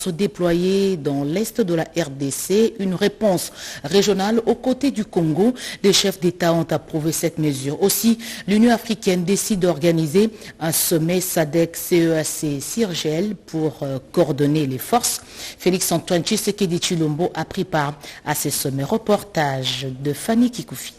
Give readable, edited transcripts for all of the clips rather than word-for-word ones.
déployés dans l'est de la RDC, une réponse régionale aux côtés du Congo. Les chefs d'État ont approuvé cette mesure. Aussi, l'Union africaine décide d'organiser un sommet SADC-CEAC-CIRGL pour coordonner les forces. Félix-Antoine Tshisekedi Tshilombo a pris part à ces sommets. Reportage de Fanny Kikoufi.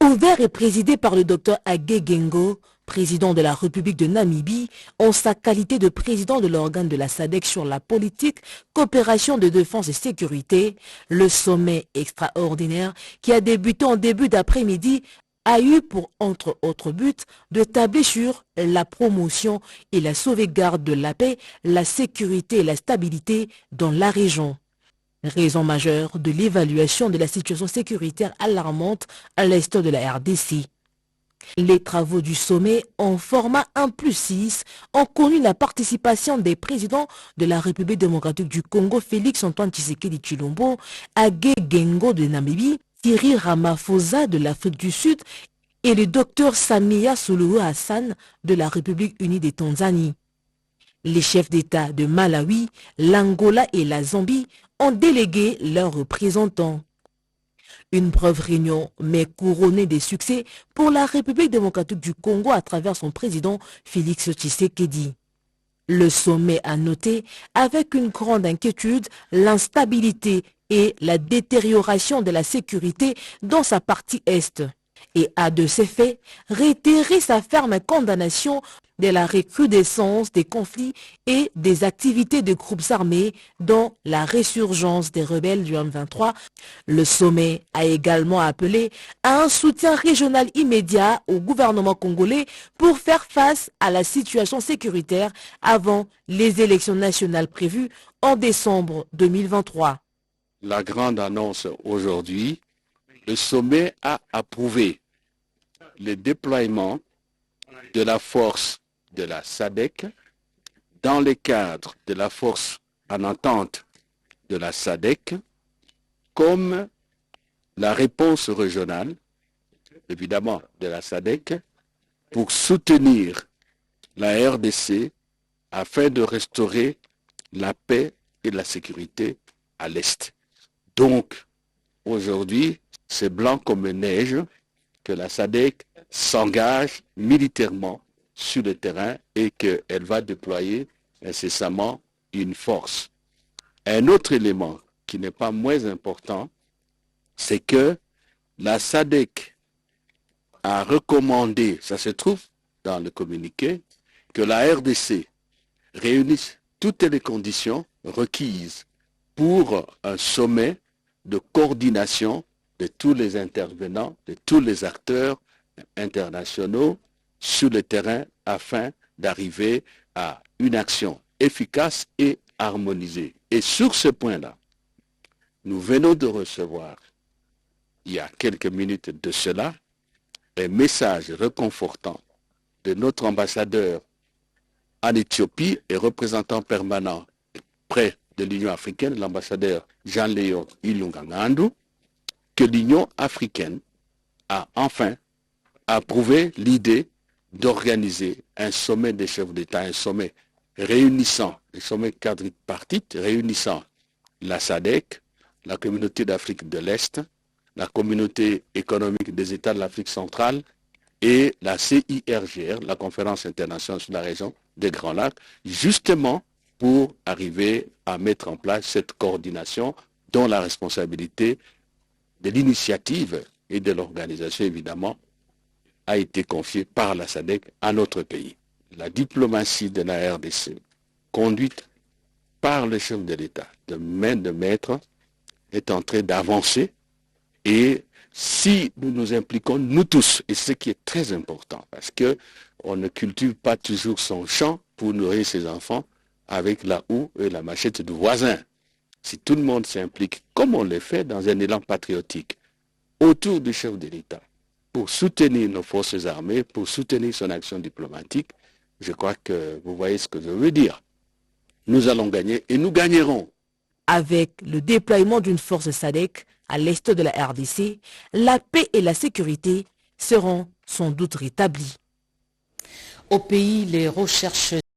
Ouvert et présidé par le Dr Hage Geingob, président de la République de Namibie, en sa qualité de président de l'organe de la SADC sur la politique, coopération de défense et sécurité, le sommet extraordinaire qui a débuté en début d'après-midi a eu pour, entre autres buts, de tabler sur la promotion et la sauvegarde de la paix, la sécurité et la stabilité dans la région. Raison majeure de l'évaluation de la situation sécuritaire alarmante à l'est de la RDC. Les travaux du sommet en format 1+6 ont connu la participation des présidents de la République démocratique du Congo, Félix-Antoine Tshisekedi Tshilombo, Hage Geingob de Namibie, Cyril Ramaphosa de l'Afrique du Sud et le Dr Samia Suluhu Hassan de la République unie des Tanzanie. Les chefs d'État de Malawi, l'Angola et la Zambie ont délégué leurs représentants. Une brève réunion, mais couronnée des succès pour la République démocratique du Congo à travers son président Félix Tshisekedi. Le sommet a noté avec une grande inquiétude l'instabilité et la détérioration de la sécurité dans sa partie est et a de ces faits réitéré sa ferme condamnation de la recrudescence des conflits et des activités de groupes armés dont la résurgence des rebelles du M23. Le sommet a également appelé à un soutien régional immédiat au gouvernement congolais pour faire face à la situation sécuritaire avant les élections nationales prévues en décembre 2023. La grande annonce aujourd'hui, le sommet a approuvé le déploiement de la force de la SADC dans le cadre de la force en entente de la SADC comme la réponse régionale, évidemment, de la SADC pour soutenir la RDC afin de restaurer la paix et la sécurité à l'Est. Donc, aujourd'hui, c'est blanc comme neige que la SADC s'engage militairement sur le terrain et qu'elle va déployer incessamment une force. Un autre élément qui n'est pas moins important, c'est que la SADC a recommandé, ça se trouve dans le communiqué, que la RDC réunisse toutes les conditions requises pour un sommet de coordination de tous les intervenants, de tous les acteurs internationaux sur le terrain afin d'arriver à une action efficace et harmonisée. Et sur ce point-là, nous venons de recevoir, il y a quelques minutes de cela, un message réconfortant de notre ambassadeur en Éthiopie et représentant permanent près de l'Union africaine, l'ambassadeur Jean-Léon Ilunga-Ngandu, que l'Union africaine a enfin approuvé l'idée d'organiser un sommet des chefs d'État, un sommet réunissant, un sommet quadripartite réunissant la SADC, la communauté d'Afrique de l'Est, la communauté économique des États de l'Afrique centrale et la CIRGR, la conférence internationale sur la région des Grands Lacs, justement pour arriver à mettre en place cette coordination dont la responsabilité de l'initiative et de l'organisation, évidemment, a été confiée par la SADC à notre pays. La diplomatie de la RDC, conduite par le chef de l'État, de main de maître, est en train d'avancer. Et si nous nous impliquons, nous tous, et ce qui est très important, parce qu'on ne cultive pas toujours son champ pour nourrir ses enfants avec la houe et la machette du voisin. Si tout le monde s'implique, comme on le fait dans un élan patriotique, autour du chef de l'État, pour soutenir nos forces armées, pour soutenir son action diplomatique, je crois que vous voyez ce que je veux dire. Nous allons gagner et nous gagnerons. Avec le déploiement d'une force SADC à l'est de la RDC, la paix et la sécurité seront sans doute rétablies. Au pays, les recherches